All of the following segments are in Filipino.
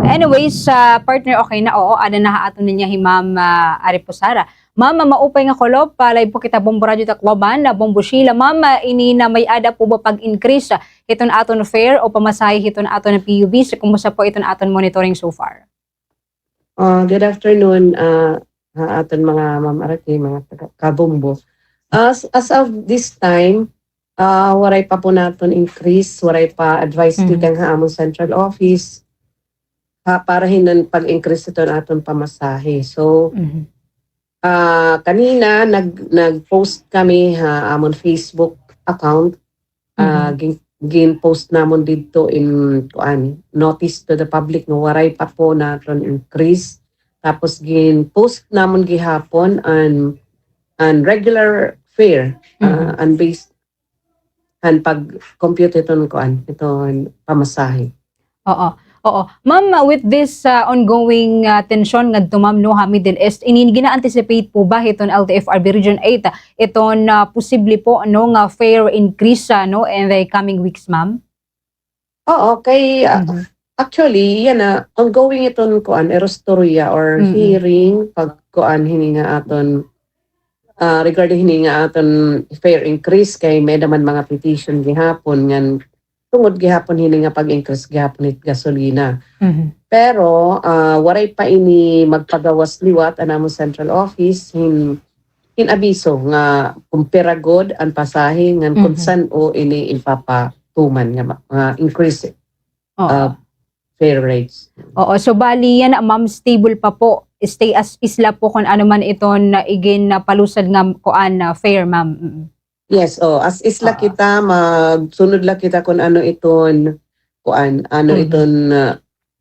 Anyways, sa partner okay na oo, ada na aton niya hi Ma'am Ari Pusara. Ma'am, maupay nga kolop, palay po kita bomboradyo takloban, na bomboshila. Ma'am, ini na may ada po ba pag-increase iton aton fare o pamasahe iton aton ng PUV? So, kumusta po iton aton monitoring so far? Good afternoon, aton mga Ma'am Araki, mga kabombo. As of this time, waray pa po naton increase, waray pa advice kang haamong central office para hinon pag-increase ito naton pamasahe. So, kanina nag-post kami amon Facebook account, gin-post namon dito in notice to the public no waray pa po naton increase. Tapos gin-post namon gihapon an regular fare and based and pag-compute iton pamasahe. Oo. Ma'am, with this ongoing tension nga dumam no ha Middle East, gina-anticipate po ba iton LTFRB Region 8 iton posible po ano nga fare increase no in the coming weeks, ma'am? Oo, kay actually yan ongoing iton erostorya or hearing hininga aton regarding hininga aton fare increase kay may naman mga petition gihapon ngan tungod gihapon hininga pag-increase gihapon it gasolina. Pero waray pa ini magpagawas liwat anamo central office in abiso nga kumpira god ang pasahe ngan kung saan o ini ipapatuman nga increase fare rates. Oo, so bali yan ma'am, stable pa po, stay as isla po kung ano man iton igin palusad nga kuan fare, ma'am. Yes, as isla kita magsunod la kita kung ano iton iton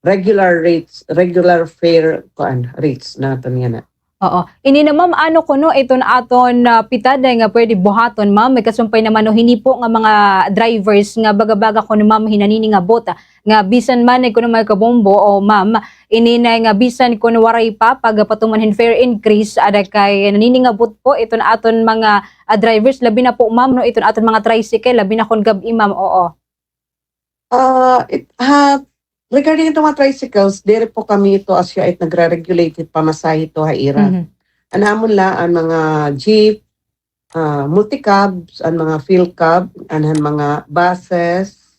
regular rates, regular fare rates naton yan. Oo. Ini na ma'am, ano kuno iton aton pitada nga pwede buhaton, ma'am. May kasumpay naman no hini po nga mga drivers nga baga-baga kuno ma'am hinanini nga bota nga bisan man kuno may kabombo o ma'am ini na nga bisan kuno waray pa pag patumanhin fare increase ada kay nanini nga bot po iton aton mga drivers labi na po ma'am no iton aton mga tricycle labi na kun gabi ma'am. Oo. Regarding itong mga tricycles, dire po kami ito as yait nagre-regulated pamasahe ito haira. Anamon la ang mga jeep, multicabs, ang mga field cab, ang mga buses,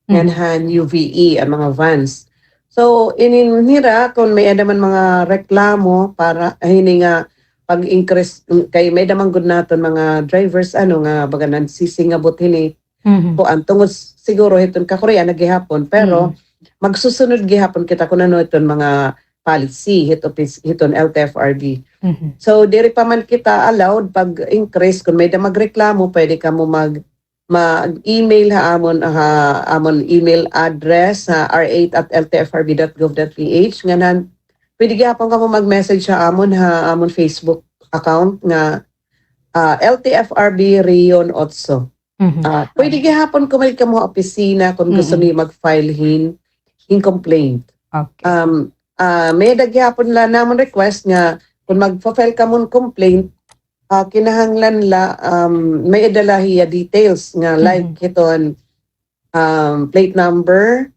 and UVE, ang mga vans. So, ininira kung may adaman mga reklamo para hininga pag-increase, kay may damang good naton mga drivers, nga baga nagsisingabot hini. Po, ang tungod siguro itong kakorea nagihapon, pero magsusunod gihapon kita kung ano iton mga policy hiton LTFRB. So diri pa man kita allowed pag increase kung may magreklamo pwede ka mo mag-email amon email address r8@ltfrb.gov.ph nganan pwede gihapon ka mo mag-message amon Facebook account nga LTFRB Region 8. Pwede gihapon kumalit ka mo opisina kung gusto niyo mag-file in complaint. Okay. May daghapon la namon request nga kung magfa-file ka mo complaint, kinahanglan la may idalahiya details nga like iton plate number,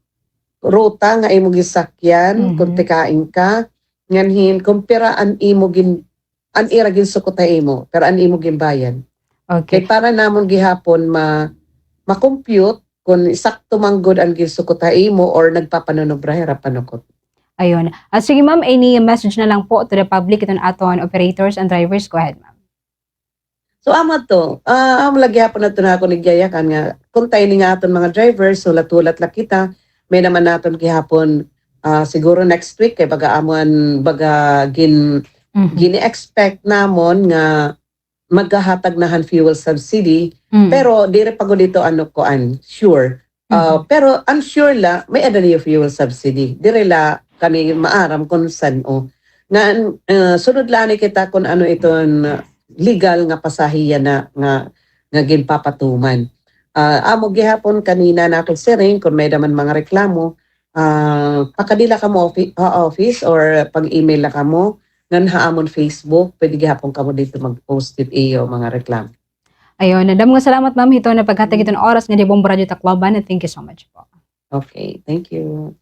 ruta nga imo gisakyan, kung tikain ka, nganhin kumpira an imo an ira gin sukota imo, pero an imo ginbayan. Okay. Kay para namon gihapon ma-compute kung sakto manggod ang gisukota imo or nagpapananobrahera panukot. Ayun. Sige ma'am, any message na lang po to the public iton aton operators and drivers? Go ahead, ma'am. So lagi hapon na ito na ako nagyayakan nga kung tayo nga aton mga drivers, so latulat la kita, may naman naton gihapon siguro next week kay baga gini-expect namon nga maghahatag nahan fuel subsidy, pero dire pagod dito sure. Pero unsure la may ada niyo fuel subsidy. Dire la kami maaram kung saan nga sunod la ni kita kung ano iton legal nga pasahiya na nga ginpapatuman. Amo gihapon kanina na ako siring kung may daman mga reklamo, pakadila ka mo office or pag-email la ka mo ngan haamon Facebook, pwede gihapon ka mo dito mag-post it iyo mga reklamo. Ayun, nadam nga salamat ma'am hito na paghatag iton oras nga di Bomboradyo Tacloban, and thank you so much po. Okay, thank you.